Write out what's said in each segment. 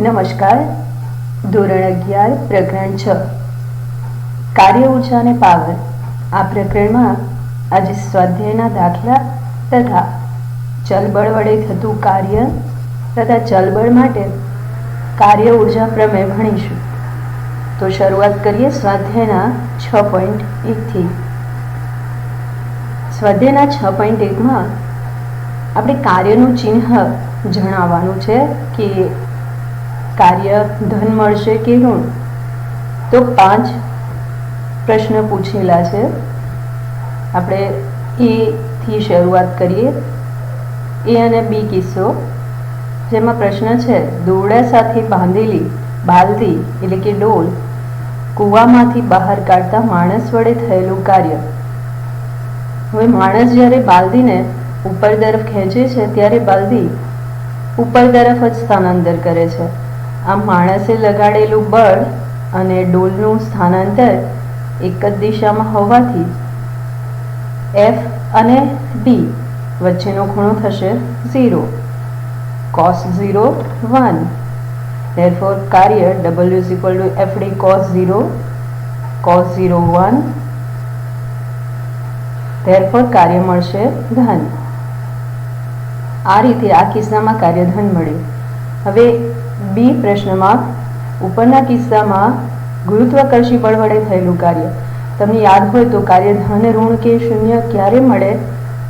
નમસ્કાર. ધોરણ 11 પ્રકરણ 6 કાર્ય ઉર્જા અને પાવર. આ પ્રકરણમાં આજે સ્વાધ્યાયના દાખલા તથા ચલબળ વડે થતું કાર્ય તથા ચલબળ માટે કાર્ય ઉર્જા પ્રમેય ભણીશું. તો શરૂઆત કરીએ સ્વાધ્યાયના 6.1થી. સ્વાધ્યાયના 6.1માં આપણે કાર્યનું ચિહ્ન જણાવવાનું છે કે કાર્ય ધન મળશે કે ઋણ. તો 5 પ્રશ્ન પૂછેલા છે. આપણે એ થી શરૂઆત કરીએ. એ અને બી કિસ્સો, જેમાં પ્રશ્ન છે દોરડા સાથે બાંધેલી બાલદી એટલે કે ડોલ કૂવામાંથી બહાર કાઢતા માણસ વડે થયેલું કાર્ય. હવે માણસ જ્યારે બાલદીને ઉપર તરફ ખેંચે છે ત્યારે બાલદી ઉપર તરફ જ સ્થાનાંતર કરે છે. આમ માણસે લગાડેલું બળ અને ડોલનું સ્થાનાંતર એક જ દિશામાં હોવાથી એફ અને ડી વચ્ચેનો ખૂણો થશે 0, cos 0 1. therefore કાર્ય W = FD cos 0 1. therefore કાર્ય મળશે ધન. આ રીતે આ કિસ્સામાં કાર્ય ધન મળ્યું. હવે બી પ્રશ્નમાં ઉપરના કિસ્સામાં ગુરુત્વાકર્ષી બળ વડે થયેલું કાર્ય. તમને યાદ હોય તો કાર્ય ધન ઋણ કે શૂન્ય ક્યારે મળે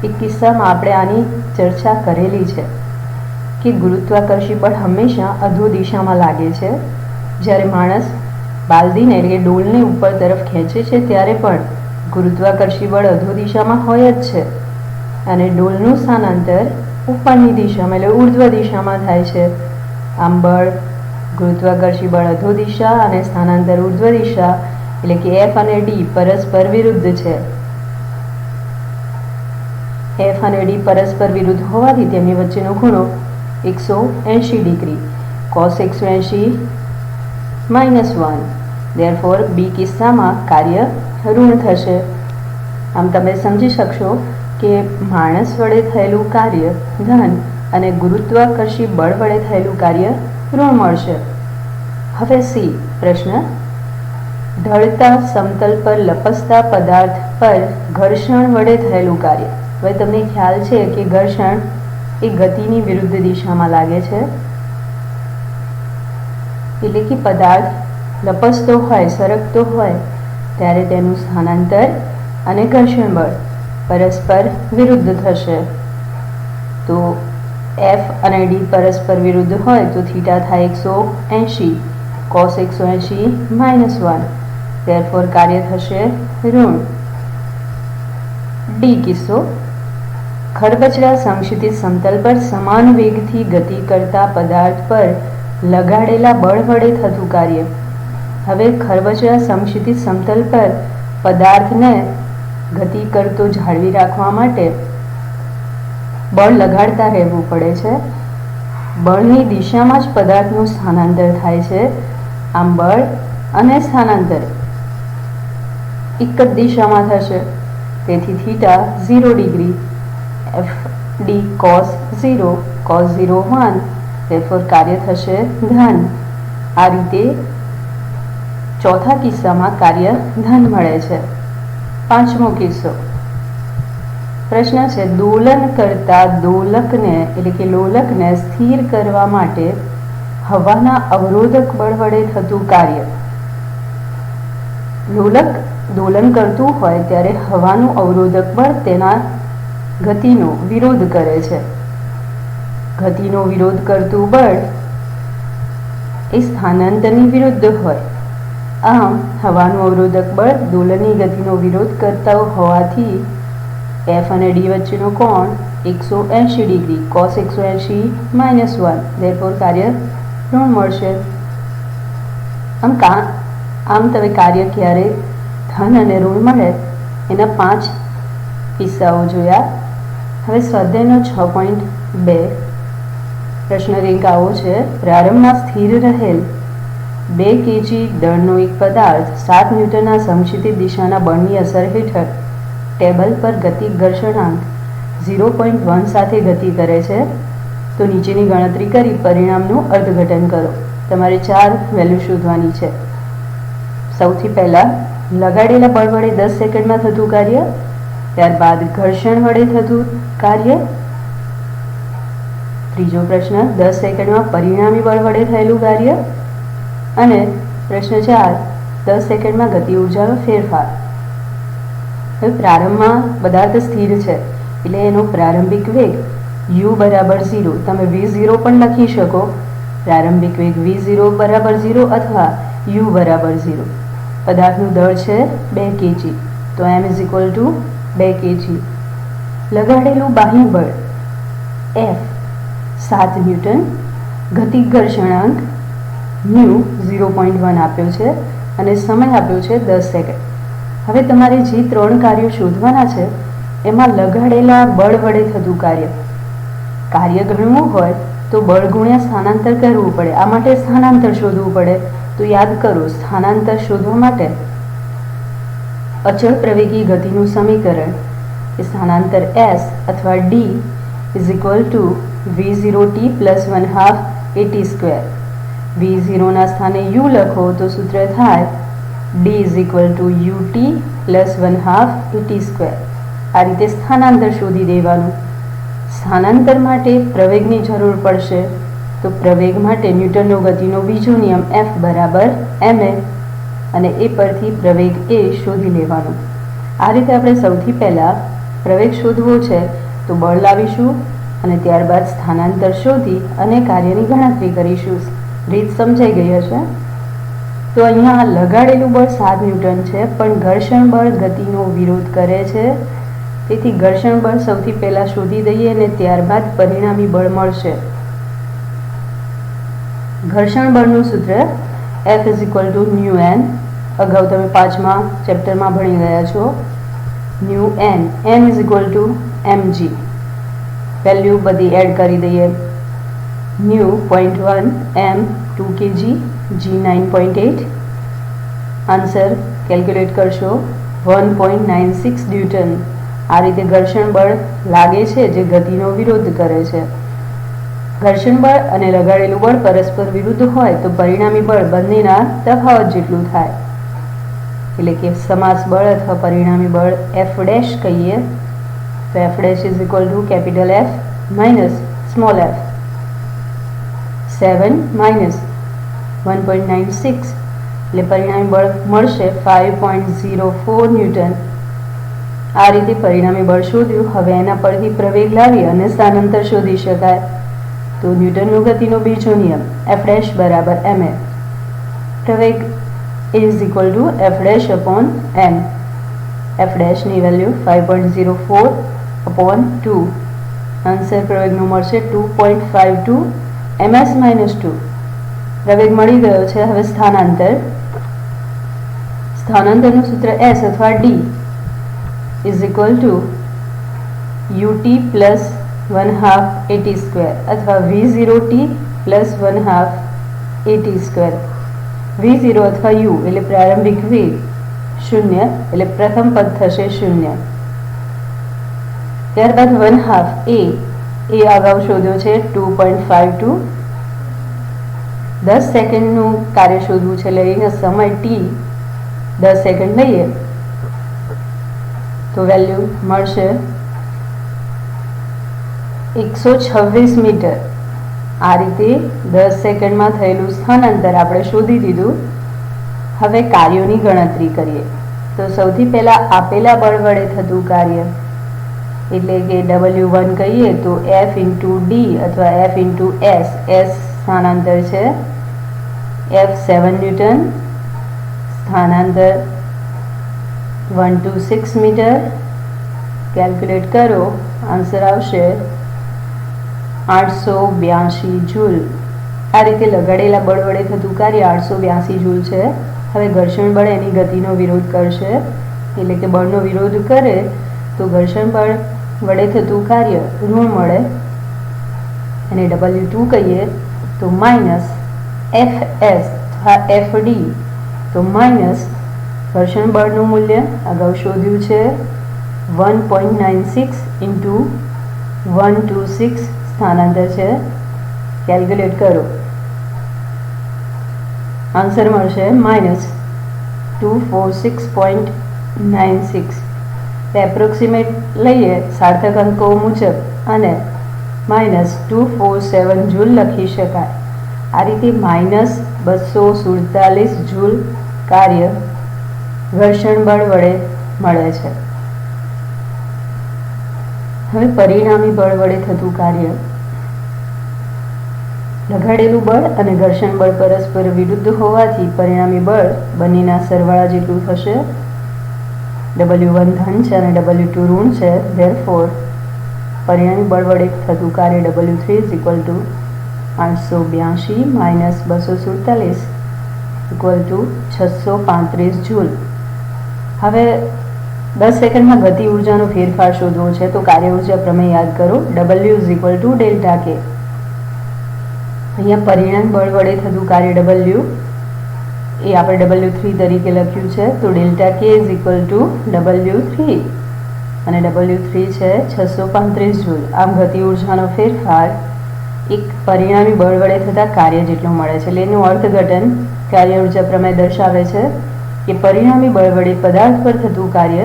એ કિસ્સામાં આપણે આની ચર્ચા કરેલી છે કે ગુરુત્વાકર્ષી બળ હંમેશા અધો દિશામાં લાગે છે. જ્યારે માણસ બાલદીને એટલે ડોલને ઉપર તરફ ખેંચે છે ત્યારે પણ ગુરુત્વાકર્ષી બળ અધો દિશામાં હોય જ છે અને ડોલનું સ્થાનાંતર ઉપરની દિશામાં એટલે ઉર્ધ્વ દિશામાં થાય છે. આમ બળ ગુરુત્વાકર્ષી બળ અધો દિશા અને સ્થાનાંતર ઉર્ધ્વ દિશા એટલે કે એફ અને ડી પરસ્પર વિરુદ્ધ છે. એફ અને ડી પરસ્પર વિરુદ્ધ હોવાથી તેમની વચ્ચેનો ખૂણો 180 ડિગ્રી, cos 180 -1. therefore બી કિસ્સામાં કાર્ય ઋણ થશે. આમ તમે સમજી શકશો કે માણસ વડે થયેલું કાર્ય ધન અને ગુરુત્વાકર્ષી બળ વડે થયેલું કાર્ય ઋણ મળશે. હવે સી પ્રશ્ન, ઢળતા સમતલ પર લપસતા પદાર્થ પર ઘર્ષણ વડે થયેલું કાર્ય. હવે તમને ખ્યાલ છે કે ઘર્ષણ એ ગતિની વિરુદ્ધ દિશામાં લાગે છે. એટલે કે પદાર્થ લપસતો હોય, સરકતો હોય ત્યારે તેનું સ્થાનાંતર અને ઘર્ષણ બળ પરસ્પર વિરુદ્ધ થશે. તો એફ અને ડી પરસ્પર વિરુદ્ધ હોય તો થીટા થાય 180, cos 180 -1. therefore કાર્ય થશે ઋણ. ડી કિસ્સો, ખરબચડા સમક્ષિતિજ સમતલ પર સમાન વેગથી ગતિ કરતા પદાર્થ પર લગાડેલા બળ વડે થતું કાર્ય. હવે ખરબચડા સમક્ષિતિજ સમતલ પર પદાર્થને ગતિ કરતો જાળવી રાખવા માટે બળ લગાડતા રહેવું પડે છે. બળની દિશામાં જ પદાર્થનું સ્થાનાંતર થાય છે. આમ બળ અને સ્થાનાંતર એક જ દિશામાં થશે. તેથી theta 0 degree, F D cos 0 1. therefore કાર્ય થશે ધન. આ રીતે ચોથા કિસ્સામાં કાર્ય ધન મળે છે. પાંચમો કિસ્સો, પ્રશ્ન છે દોલન કરતા દોલકને એટલે કે લોલકને સ્થિર કરવા માટે હવાના અવરોધક બળ વડે થતું કાર્ય. લોલક દોલન કરતું હોય ત્યારે હવાનું અવરોધક બળ તેના ગતિનો વિરોધ કરે છે. ગતિનો વિરોધ કરતું બળ એ સ્થાનાંતરની વિરુદ્ધ હોય. આમ હવાનું અવરોધક બળ દોલનની ગતિનો વિરોધ કરતા હોવાથી એફ અને ડી વચ્ચેનો કોણ 180 ડિગ્રી, cos 180 -1. therefore કાર્ય ઋણ મળશે. આમ તમે કાર્ય ક્યારે ધન અને ઋણ મળે એના 5 કિસ્સાઓ જોયા. હવે સ્વાધ્યાયનો 6.2 પ્રશ્ન રેન્ક આવો છે, પ્રારંભમાં સ્થિર રહેલ 2 kg દળનો એક પદાર્થ 7 ન્યૂટનના સમક્ષિતિજ દિશાના બળની અસર હેઠળ ટેબલ પર ગતિ ઘર્ષણાંક 0.1 સાથે ગતિ કરે છે. તો નીચેની ગણતરી કરી પરિણામનું અર્થઘટન કરો. તમારે 4 વેલ્યુ શોધવાની છે. સૌથી પહેલાં લગાડેલા બળ વડે 10 સેકન્ડમાં થતું કાર્ય, ત્યારબાદ ઘર્ષણ વડે થતું કાર્ય. ત્રીજો પ્રશ્ન 10 સેકન્ડમાં પરિણામી બળ વડે થયેલું કાર્ય. અને પ્રશ્ન 4 10 સેકન્ડમાં ગતિ ઉર્જાનો ફેરફાર. હવે પ્રારંભમાં પદાર્થ સ્થિર છે એટલે એનો પ્રારંભિક વેગ u બરાબર 0. તમે v0 પણ લખી શકો. પ્રારંભિક વેગ v0 બરાબર 0 અથવા u બરાબર 0. પદાર્થનું દળ છે 2 kg, તો m is equal two 2 kg. લગાડેલું બાહ્ય બળ F 7 ન્યૂટન, ગતિ ઘર્ષણાંક ન્યુ 0.1 આપ્યો છે અને સમય આપ્યો છે 10 સેકન્ડ. હવે તમારે જે 3 કાર્યો શોધવાના છે એમાં લગાડેલા બળ વડે થતું કાર્ય ગણવું હોય તો બળ ગુણ્યા સ્થાનાંતર કરવું પડે. આ માટે સ્થાનાંતર શોધવું પડે. તો યાદ કરો, સ્થાનાંતર શોધવા માટે અચળ પ્રવેગી ગતિનું સમીકરણ એ સ્થાનાંતર s અથવા d is equal two v0t plus 1/2 at². v0ના સ્થાને u લખો તો સૂત્ર થાય d is equal two ut plus 1/2 at². આ રીતે સ્થાનાંતર શોધી દેવાનું. સ્થાનાંતર માટે પ્રવેગની જરૂર પડશે, તો પ્રવેગ માટે ન્યૂટનનો ગતિનો બીજો નિયમ F બરાબર ma, અને એ પરથી પ્રવેગ a શોધી લેવાનું. આ રીતે આપણે સૌથી પહેલાં પ્રવેગ શોધવો છે તો બળ લાવીશું અને ત્યારબાદ સ્થાનાંતર શોધી અને કાર્યની ગણતરી કરીશું. રીત સમજાઈ ગઈ હશે. તો અહીંયા લગાડેલું બળ 7 ન્યૂટન છે, પણ ઘર્ષણ બળ ગતિનો વિરોધ કરે છે. તેથી ઘર્ષણ બળ સૌથી પહેલાં શોધી દઈએ અને ત્યારબાદ પરિણામી બળ મળશે. ઘર્ષણ બળનું સૂત્ર F is equal to mu N. અગાઉ તમે 5મા ચેપ્ટરમાં ભણી ગયા છો. Mu N is equal to mg. Value બધી એડ કરી દઈએ. Mu 0.1, m 2 kg, g 9.8. Answer calculate કરશો 1.96 ન્યૂટન. આ રીતે ઘર્ષણ બળ લાગે છે જે ગતિનો વિરોધ કરે છે. ઘર્ષણ બળ અને લગાડેલું બળ પરસ્પર વિરુદ્ધ હોય તો પરિણામી બળ બંનેના તફાવત જેટલું થાય. એટલે કે સમાસ બળ અથવા પરિણામી બળ F' કહીએ તો F' is equal two capital F minus small f. 7 minus 1.96 એટલે પરિણામી બળ મળશે 5.04 ન્યૂટન. આ રીતે પરિણામી બળ શોધ્યું. હવે એના પરથી પ્રવેગ લાવી અને સ્થાનાંતર શોધી શકાય. તો ન્યૂટનનો ગતિનો બીજો નિયમ F' બરાબર ma. પ્રવેગ is equal to F' upon m. F'ની વેલ્યુ 5.04 અપોન 2. આન્સર પ્રવેગનો મળશે 2.52 ms માઇનસ 2. પ્રવેગ મળી ગયો છે. હવે સ્થાનાંતરનું સૂત્ર s અથવા d is equal two ut plus 1/2 at² અથવા v0t પ્લસ 1/2 at². v0 અથવા u એટલે પ્રારંભિક વેગ 0 એટલે પ્રથમ પદ થશે 0. ત્યારબાદ 1/2 એ અગાઉ શોધ્યો છે 2.52. 10 સેકન્ડનું કાર્ય શોધવું છે એટલે એનો સમય t 10 સેકન્ડ લઈએ તો વેલ્યુ મળશે 126 મીટર. આ રીતે 10 સેકન્ડમાં થયેલું સ્થાનાંતર આપણે શોધી દીધું. હવે કાર્યોની ગણતરી કરીએ. તો સૌથી પહેલાં આપેલા બળ વડે થતું કાર્ય એટલે કે W1 કહીએ તો F ઇન્ટુ D અથવા F ઇન્ટુ S. S સ્થાનાંતર છે. F 7 newton. સ્થાનાંતર 126 મીટર. કેલ્ક્યુલેટ કરો, આન્સર આવશે 882 જૂલ. આ રીતે લગાડેલા બળ વડે થતું કાર્ય 882 જૂલ છે. હવે ઘર્ષણ બળ એની ગતિનો વિરોધ કરશે એટલે કે બળનો વિરોધ કરે તો ઘર્ષણ બળ વડે થતું કાર્ય ઋણ મળે. એને W2 કહીએ તો માઇનસ Fs અથવા Fd તો માઇનસ ઘર્ષણ બળનું મૂલ્ય અગાઉ શોધ્યું છે 1.96 ઇન્ટુ 126 સ્થાનાંતર છે. કેલ્ક્યુલેટ કરો. આન્સર મળશે -246.96. એપ્રોક્સિમેટ લઈએ સાર્થક અંકો મુજબ અને -247 જૂલ લખી શકાય. આ રીતે -247 જૂલ કાર્ય ઘર્ષણ બળ વડે મળે છે. હવે પરિણામી બળ વડે થતું કાર્ય. લગાડેલું બળ અને ઘર્ષણ બળ પરસ્પર વિરુદ્ધ હોવાથી પરિણામી બળ બંનેના સરવાળા જેટલું થશે. W1 ધન છે અને W2 ઋણ છે. ધેરફોર પરિણામી બળ વડે થતું કાર્ય W3 882 -247 635 જૂલ. હવે 10 સેકન્ડમાં ગતિ ઉર્જાનો ફેરફાર શોધવો છે તો કાર્ય ઉર્જા પ્રમેય યાદ કરો. W ડેલ્ટા કે. અહીંયા પરિણામ બળ વડે થતું કાર્ય W એ આપણે W3 તરીકે લખ્યું છે. તો ડેલ્ટા કે W3 અને W3 છે 635 જૂલ. આમ ગતિ ઉર્જાનો ફેરફાર એક પરિણામી બળ વડે થતા કાર્ય જેટલું મળે છે. એટલે એનું અર્થઘટન કાર્ય ઉર્જા પ્રમેય દર્શાવે છે કે પરિણામી બળ વડે પદાર્થ પર થતું કાર્ય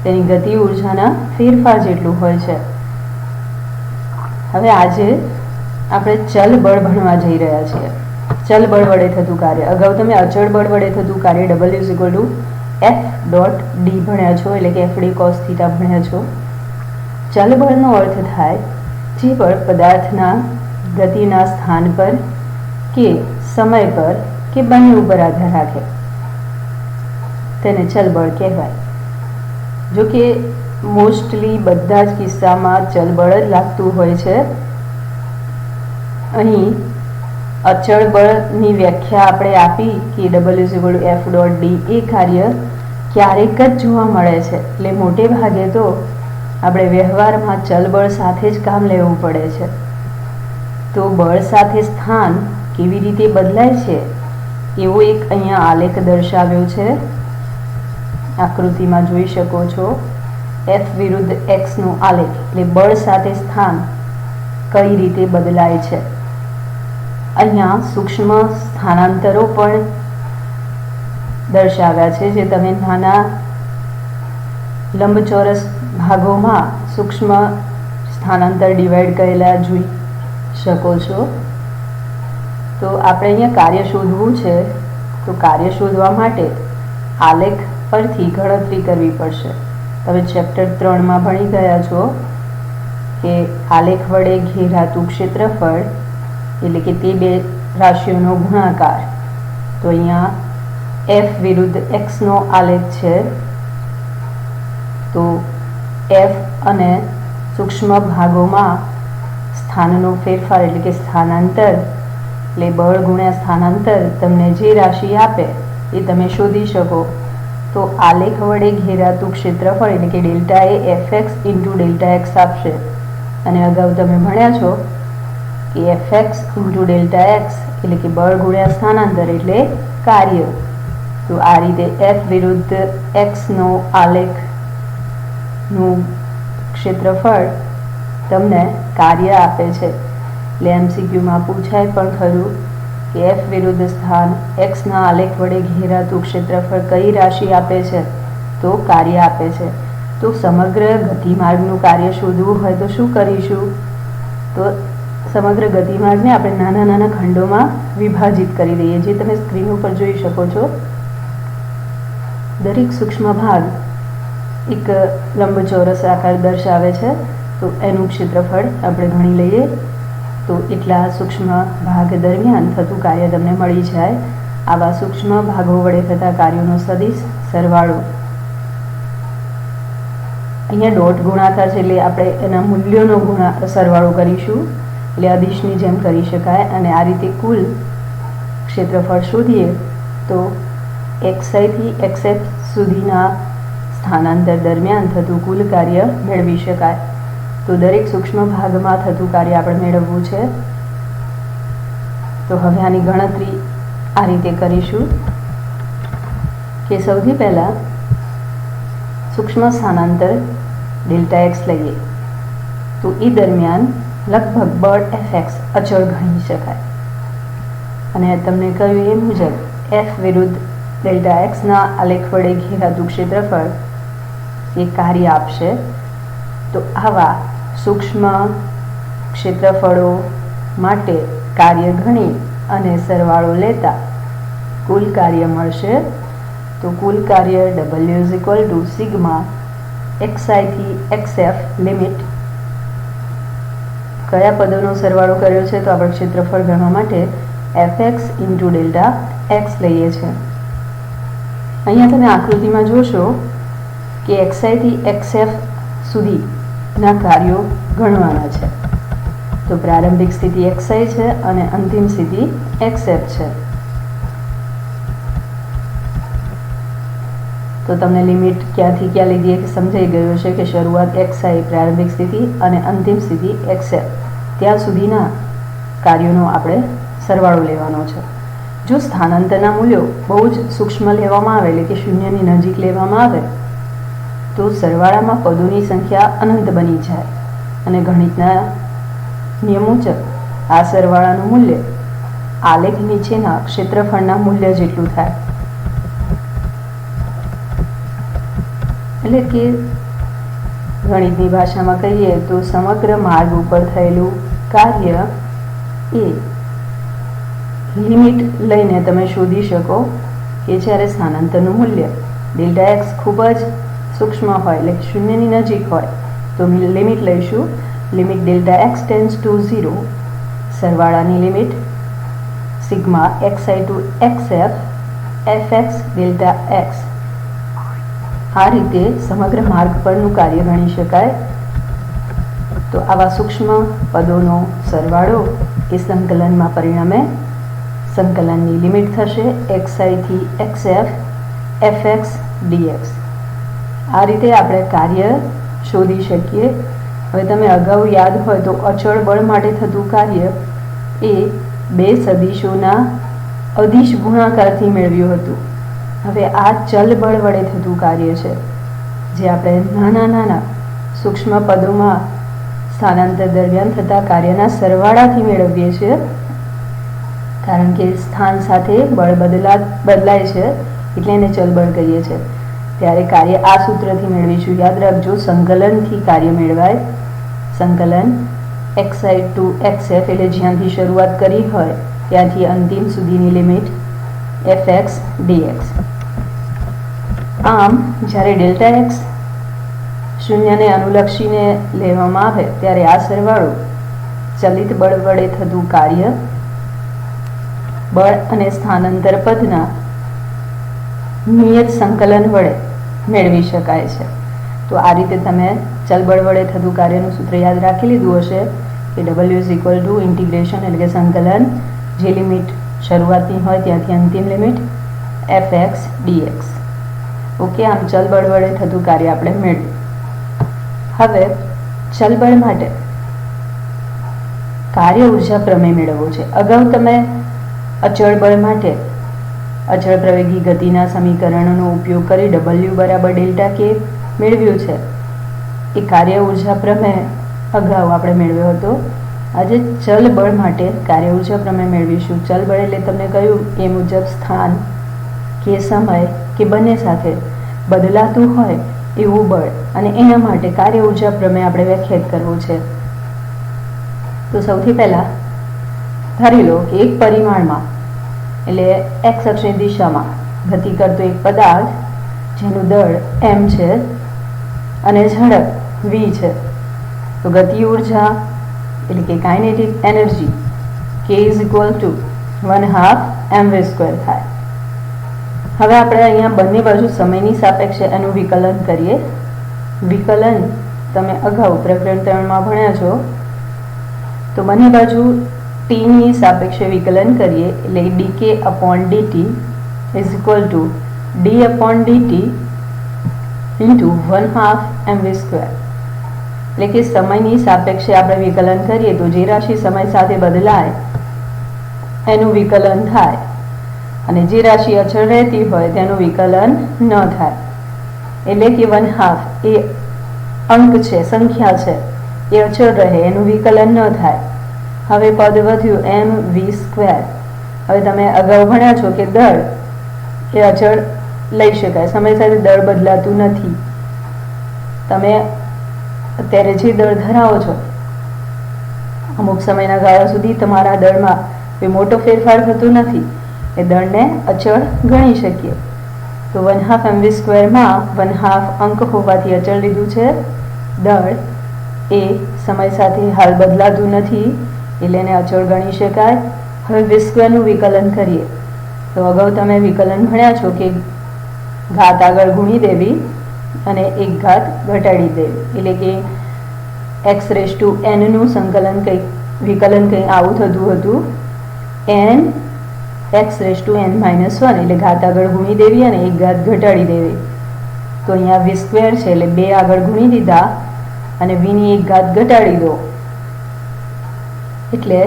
તેની ગતિ ઉર્જાના ફેરફાર જેટલું હોય છે. હવે આજે આપણે ચલ બળ ભણવા જઈ રહ્યા છીએ. ચલ બળ વડે થતું કાર્ય. અગાઉ તમે અચળ બળ વડે થતું કાર્ય W F.D ભણ્યા છો, એટલે કે FD cos θ ભણ્યા છો. ચલ બળનો અર્થ થાય જે બળ પદાર્થના ગતિના સ્થાન પર કે સમય પર કે બંને ઉપર આધાર રાખે તેને ચલ બળ કહેવાય. જો કે મોસ્ટલી બધા જ કિસ્સામાં ચલ બળ જ લાગતું હોય છે. અહીં અચળ બળની વ્યાખ્યા આપણે આપી કે W F.D એ કાર્ય ક્યારેક જ જોવા મળે છે. એટલે મોટે ભાગે તો આપણે વ્યવહારમાં ચલ બળ સાથે જ કામ લેવું પડે છે. તો બળ સાથે સ્થાન કેવી રીતે બદલાય છે એવો એક અહીંયા આલેખ દર્શાવ્યો છે. આકૃતિમાં જોઈ શકો છો. F વિરુદ્ધ X નું આલેખ, એટલે બળ સાથે સ્થાન કઈ રીતે બદલાય છે. અહીંયા સૂક્ષ્મ સ્થાનાંતરો પણ દર્શાવ્યા છે જે તમે નાના લંબચોરસ ભાગોમાં સૂક્ષ્મ સ્થાનાંતર ડિવાઈડ કરેલા જોઈ શકો છો. તો આપણે અહીંયા કાર્ય શોધવું છે. તો કાર્ય શોધવા માટે આલેખ પરથી ગણતરી કરવી પડશે. તમે ચેપ્ટર 3માં ભણી ગયા છો કે આલેખ વડે ઘેરાતું ક્ષેત્રફળ એટલે કે તે બે રાશિઓનો ગુણાકાર. તો અહીંયા F વિરુદ્ધ X નો આલેખ છે. તો F અને સૂક્ષ્મ ભાગોમાં સ્થાનનો ફેરફાર એટલે કે સ્થાનાંતર, એટલે બળ ગુણ્યા સ્થાનાંતર તમને જે રાશિ આપે એ તમે શોધી શકો. તો આલેખ વડે ઘેરાતું ક્ષેત્રફળ એટલે કે ડેલ્ટા એ Fx ઇન્ટુ ડેલ્ટા એક્સ આપશે. અને અગાઉ તમે ભણ્યા છો કે Fx ઇન્ટુ ડેલ્ટા એક્સ એટલે કે બળ ગુણ્યા સ્થાનાંતર એટલે કાર્ય. તો આ રીતે F વિરુદ્ધ X નો આલેખનું ક્ષેત્રફળ તમને કાર્ય આપે છે. એટલે MCQમાં પૂછાય પણ ખરું કે F વિરુદ્ધ સ્થાન X ના આલેખ વડે ઘેરાતું ક્ષેત્રફળ કઈ રાશિ આપે છે? તો કાર્ય આપે છે. તો સમગ્ર ગતિમાર્ગનું કાર્ય શોધવું હોય તો શું કરીશું? તો સમગ્ર ગતિમાર્ગને આપણે નાના નાના ખંડોમાં વિભાજિત કરી દઈએ, જે તમે સ્ક્રીન ઉપર જોઈ શકો છો. દરેક સૂક્ષ્મ ભાગ એક લંબચોરસ આકાર દર્શાવે છે. તો એનું ક્ષેત્રફળ આપણે ગણી લઈએ. તો એટલા સૂક્ષ્મ ભાગ દરમિયાન થતું કાર્ય તમને મળી જાય. આવા સૂક્ષ્મ ભાગો વડે થતા કાર્યોનો સદિશ સરવાળો. અહીંયા ડોટ ગુણાકાર છે એટલે આપણે એના મૂલ્યોનો સરવાળો કરીશું. એટલે અદિશની જેમ કરી શકાય. અને આ રીતે કુલ ક્ષેત્રફળ શોધીએ તો XI થી XF સુધીના સ્થાનાંતર દરમિયાન થતું કુલ કાર્ય મેળવી શકાય. તો દરેક સૂક્ષ્મ ભાગમાં થતું કાર્ય આપણે મેળવવું છે. તો હવે આની ગણતરી આ રીતે કરીશું કે સૌથી પહેલાં સૂક્ષ્મ સ્થાનાંતર ડેલ્ટા એક્સ લઈએ. તો એ દરમિયાન લગભગ બળ Fx અચળ ગણી શકાય. અને તમને કહ્યું એ મુજબ એફ વિરુદ્ધ ડેલ્ટા એક્સના આલેખ વડે ઘેરાતું ક્ષેત્રફળ એ કાર્ય આપશે. તો આવા સૂક્ષ્મ ક્ષેત્રફળો માટે કાર્ય ગણી અને સરવાળો લેતા કુલ કાર્ય મળશે. તો કુલ કાર્ય W is equal to sigma XI થી XF લિમિટ કયા પદોનો સરવાળો કર્યો છે? તો આપણે ક્ષેત્રફળ ગણવા માટે fx ઇન્ટુ ડેલ્ટા એક્સ લઈએ છીએ. અહીંયા તમે આકૃતિમાં જોશો કે XI થી XF સુધીના કાર્યો ગણવાના છે. તો પ્રારંભિક સ્થિતિ XI છે અને અંતિમ સ્થિતિ XF છે. તો તમને લિમિટ ક્યાંથી ક્યાં લીધી એ સમજાઈ ગયું છે કે શરૂઆત XI પ્રારંભિક સ્થિતિ અને અંતિમ સ્થિતિ XF ત્યાં સુધીના કાર્યોનો આપણે સરવાળો લેવાનો છે. જો સ્થાનાંતરના મૂલ્યો બહુ જ સૂક્ષ્મ લેવામાં આવે એટલે કે શૂન્યની નજીક લેવામાં આવે તો સરવાળામાં પદોની સંખ્યા અનંત બની જાય અને ગણિતના નિયમ મુજબ આ સરવાળાનું મૂલ્ય આલેખ નીચેના ક્ષેત્રફળના મૂલ્ય જેટલું થાય. એટલે કે ગણિતની ભાષામાં કહીએ તો સમગ્ર માર્ગ ઉપર થયેલું કાર્ય એ લિમિટ લઈને તમે શોધી શકો કે જ્યારે સ્થાનાંતરનું મૂલ્ય ડેલ્ટા એક્સ ખૂબ જ સૂક્ષ્મ હોય એટલે શૂન્યની નજીક હોય તો લિમિટ લઈશું limit delta x tends to 0 સરવાળાની limit sigma XI to XF fx delta x. આ રીતે સમગ્ર માર્ગ પરનું કાર્ય ગણી શકાય. તો આવા સૂક્ષ્મ પદોનો સરવાળો એ સંકલનમાં પરિણમે સંકલનની લિમિટ થશે XI થી XF fx dx. આ રીતે આપણે કાર્ય શોધી શકીએ. હવે તમે અગાઉ યાદ હોય તો અચળ બળ માટે થતું કાર્ય એ બે સદિશોના અદિશ ગુણાકારથી મેળવ્યું હતું. હવે આ ચલ બળ વડે થતું કાર્ય છે જે આપણે નાના નાના સૂક્ષ્મ પદોમાં સ્થાનાંતર દરમિયાન થતા કાર્યના સરવાળાથી મેળવીએ છીએ. કારણ કે સ્થાન સાથે બળ બદલાય છે એટલે એને ચલ બળ કહીએ છીએ. ત્યારે કાર્ય આ સૂત્રથી મેળવીશું. યાદ રાખજો સંકલનથી કાર્ય મેળવાય. સંકલન XI ટુ XF એટલે જ્યાંથી શરૂઆત કરી હોય ત્યાંથી અંતિમ સુધીની લિમિટ fx dx. આમ જ્યારે ડેલ્ટા એક્સ શૂન્યને અનુલક્ષીને લેવામાં આવે ત્યારે આ સરવાળો ચલિત બળ વડે થતું કાર્ય બળ અને સ્થાનાંતર પદના નિયત સંકલન વડે મેળવી શકાય છે. તો આ રીતે તમે ચલબળ વડે થતું કાર્યનું સૂત્ર યાદ રાખી લીધું હશે કે W is equal two integration એટલે કે સંકલન જે લિમિટ શરૂઆતની હોય ત્યાંથી અંતિમ લિમિટ fx dx. ઓકે, આમ ચલબળ વડે થતું કાર્ય આપણે મેળવ્યું. હવે ચલબળ માટે કાર્ય ઉર્જા પ્રમેય મેળવવો છે. અગાઉ તમે અચળ બળ માટે અચળ પ્રવેગી ગતિના સમીકરણોનો ઉપયોગ કરી W બરાબર ડેલ્ટા કે મેળવ્યું છે. એ કાર્ય ઉર્જા પ્રમેય અગાઉ આપણે મેળવ્યો હતો. આજે ચલ બળ માટે કાર્ય ઉર્જા પ્રમેય મેળવીશું. ચલ બળ એટલે તમને કહ્યું એ મુજબ સ્થાન કે સમય કે બંને સાથે બદલાતું હોય એવું બળ અને એના માટે કાર્ય ઉર્જા પ્રમેય આપણે વ્યાખ્યાયિત કરવું છે. તો સૌથી પહેલા ધારી લો કે એક પરિમાણમાં એટલે x અક્ષની દિશામાં ગતિ કરતો એક પદાર્થ જેનું દળ m છે અને ઝડપ v છે. તો ગતિ ઉર્જા એટલે કે kinetic energy k is equal two 1/2 mv² થાય. હવે આપણે અહીંયા બંને બાજુ સમયની સાપેક્ષે એનું વિકલન કરીએ. વિકલન તમે અગાઉ પ્રકરણ 3 ભણ્યા છો. તો બંને બાજુ t ની સાપેક્ષે વિકલન કરીએ એટલે dk upon dt is equal to d upon dt into 1/2 mv². એટલે કે સમયની સાપેક્ષે આપણે વિકલન કરીએ તો જે રાશિ સમય સાથે બદલાય એનું વિકલન થાય અને જે રાશિ અચળ રહેતી હોય તેનું વિકલન ન થાય. એટલે કે 1/2 એ અંક છે, સંખ્યા છે, એ અચળ રહે એનું વિકલન ન થાય. હવે પદ વધ્યું mv². હવે તમે અગાઉ ભણ્યા છો કે દળ એ અચળ લઈ શકાય. સમય સાથે દળ બદલાતું નથી. તમે અત્યારે જે દળ ધરાવો છો અમુક સમયના ગાળા સુધી તમારા દળમાં કોઈ મોટો ફેરફાર થતો નથી. એ દળને અચળ ગણી શકીએ. તો 1/2 mv² માં 1/2 અંક હોવાથી અચળ લીધું છે. દળ એ સમય સાથે હાલ બદલાતું નથી એટલે એને અચળ ગણી શકાય. હવે v² નું વિકલન કરીએ તો અગાઉ તમે વિકલન ભણ્યા છો કે ઘાત આગળ ગુણી દેવી અને એક ઘાત ઘટાડી દેવી, એટલે કે x⁻n નું સંકલન વિકલન કંઈ આવું થતું હતું. n x⁻n-1 એટલે ઘાત આગળ ગુણી દેવી અને એક ઘાત ઘટાડી દેવી. તો અહીંયા v² છે એટલે 2 આગળ ગુણી દીધા અને v ની એક ઘાત ઘટાડી દો એટલે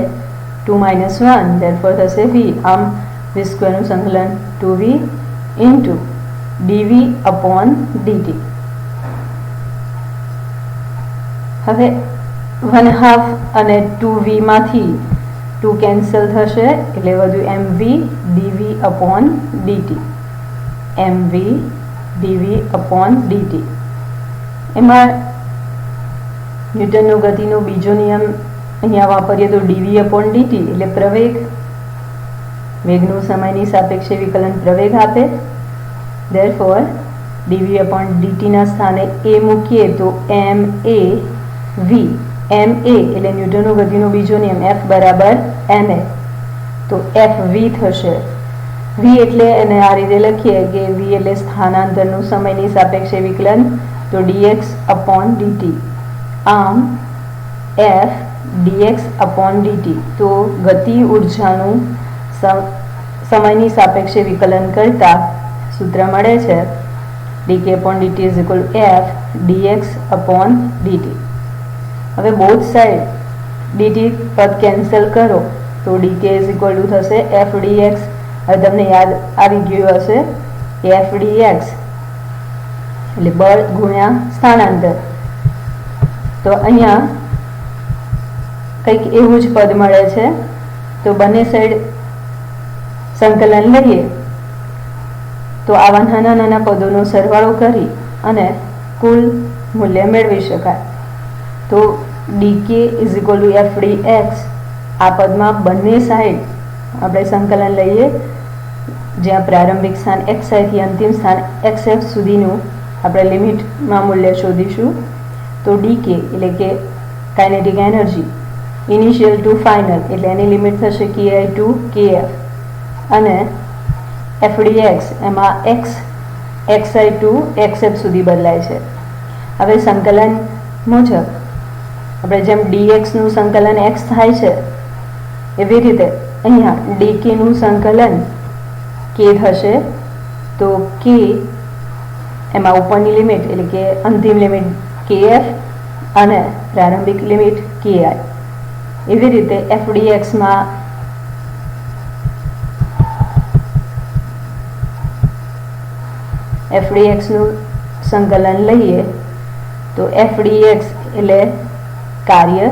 2 - 1 therefore થશે v. આમ v² નું સંકલન 2v dv/dt. હવે 1/2 અને 2v માંથી 2 કેન્સલ થશે એટલે વધ્યું mv dv/dt. mv dv/dt. એમાં ન્યૂટનનો ગતિનો બીજો નિયમ અહીંયા વાપરીએ તો dv/dt એટલે પ્રવેગ. વેગનું સમયની સાપેક્ષે વિકલન પ્રવેગ આપે. therefore dv/dt ના સ્થાને a મૂકીએ તો ma v. ma એટલે ન્યૂટનનો ગતિનો બીજો નિયમ F = ma. તો fv થશે. v એટલે એને આ રીતે લખીએ કે v એટલે સ્થાનાંતરનું સમયની સાપેક્ષે વિકલન, તો dx/dt. આમ f dx/dt. તો ગતિ ઉર્જાનું સમયની સાપેક્ષે વિકલન કરતા સૂત્ર મળે છે dk/dt = f dx/dt. હવે બોથ સાઈડ dt પદ કેન્સલ કરો તો dk થશે f dx. હવે તમને યાદ આવી ગયું હશે કે f dx એટલે બળ ગુણ્યા સ્થાનાંતર. તો અહીંયા કંઈક એવું જ પદ મળે છે. તો બંને સાઈડ સંકલન લઈએ તો આવા નાના નાના પદોનો સરવાળો કરી અને કુલ મૂલ્ય મેળવી શકાય. તો dk = f dx. આ પદમાં બંને સાઈડ આપણે સંકલન લઈએ જ્યાં પ્રારંભિક સ્થાન xi થી અંતિમ સ્થાન xf સુધીનું આપણે લિમિટમાં મૂલ્ય શોધીશું. તો dk એટલે કે kinetic energy initial to final એટલે એની લિમિટ થશે ki to kf અને f dx એમાં x xi to xf સુધી બદલાય છે. હવે સંકલન મુજબ આપણે જેમ dx નું સંકલન x થાય છે એવી રીતે અહીંયા dk નું સંકલન k થશે. તો k એમાં ઉપરની લિમિટ એટલે કે અંતિમ લિમિટ kf અને પ્રારંભિક લિમિટ ki. એવી રીતે f dx માં f dx નું સંકલન લઈએ તો f dx એટલે કાર્ય.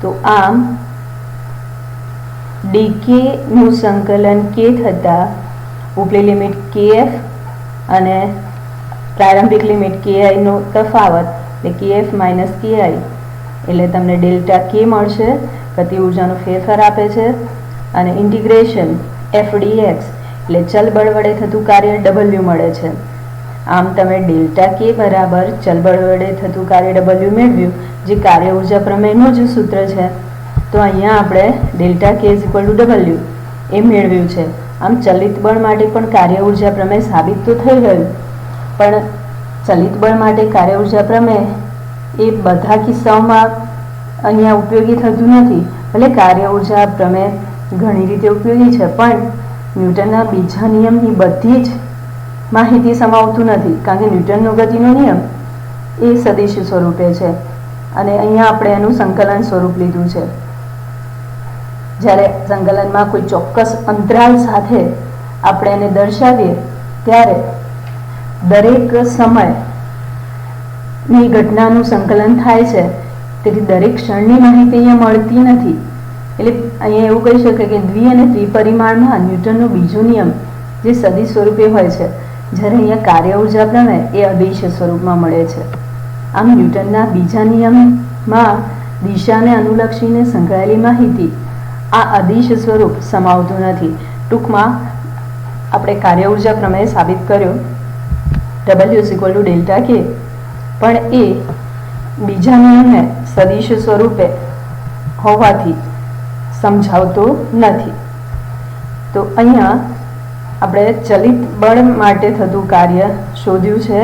તો આમ dk નું સંકલન k થતા ઉપલી લિમિટ kf અને પ્રારંભિક લિમિટ ki નો તફાવત એટલે kf - ki એટલે તમને ડેલ્ટા k મળશે. ગતિ ઉર્જાનો ફેરફાર આપે છે. અને ઇન્ટિગ્રેશન f dx એટલે ચલ બળ વડે થતું કાર્ય w મળે છે. આમ તમે ડેલ્ટા k બરાબર ચલ બળ વડે થતું કાર્ય w મેળવ્યું, જે કાર્ય ઉર્જા પ્રમેયનું જ સૂત્ર છે. તો અહીંયા આપણે ડેલ્ટા k = w એ મેળવ્યું છે. આમ ચલિત બળ માટે પણ કાર્ય ઉર્જા પ્રમેય સાબિત તો થઈ ગયું, પણ ચલિત બળ માટે કાર્ય ઉર્જા પ્રમેય એ બધા કિસ્સાઓમાં અહીંયા ઉપયોગી થતું નથી. ભલે કાર્ય ઉર્જા પ્રમેય ઘણી રીતે ઉપયોગી છે પણ ન્યૂટનના બીજા નિયમની બધી જ માહિતી સમાવતું નથી, કારણ કે ન્યૂટનનો ગતિનો નિયમ એ સદિશ સ્વરૂપે છે અને અહીંયા આપણે એનું સંકલન સ્વરૂપ લીધું છે. જ્યારે સંકલનમાં કોઈ ચોક્કસ અંતરાલ સાથે આપણે એને દર્શાવીએ ત્યારે દરેક સમયની ઘટનાનું સંકલન થાય છે. તેથી દરેક ક્ષણની માહિતી અહીંયા મળતી નથી. એટલે અહીંયા એવું કહી શકાય કે દ્વિ અને ત્રિપરિમાણમાં ન્યૂટનનો બીજો નિયમ જે સદિશ સ્વરૂપે હોય છે, જ્યારે અહીંયા કાર્ય ઉર્જા પ્રમેય એ અદિશ સ્વરૂપમાં મળે છે. આમ ન્યૂટનના બીજા નિયમમાં દિશાને અનુલક્ષીને સંકળાયેલી માહિતી આ અદિશ સ્વરૂપ સમાવતું નથી. ટૂંકમાં આપણે કાર્ય ઉર્જા પ્રમેય સાબિત કર્યો W = Δk, પણ એ બીજા નિયમને સદિશ સ્વરૂપે હોવાથી સમજાવતો નથી. તો અહીંયા આપણે ચલિત બળ માટે થતું કાર્ય શોધ્યું છે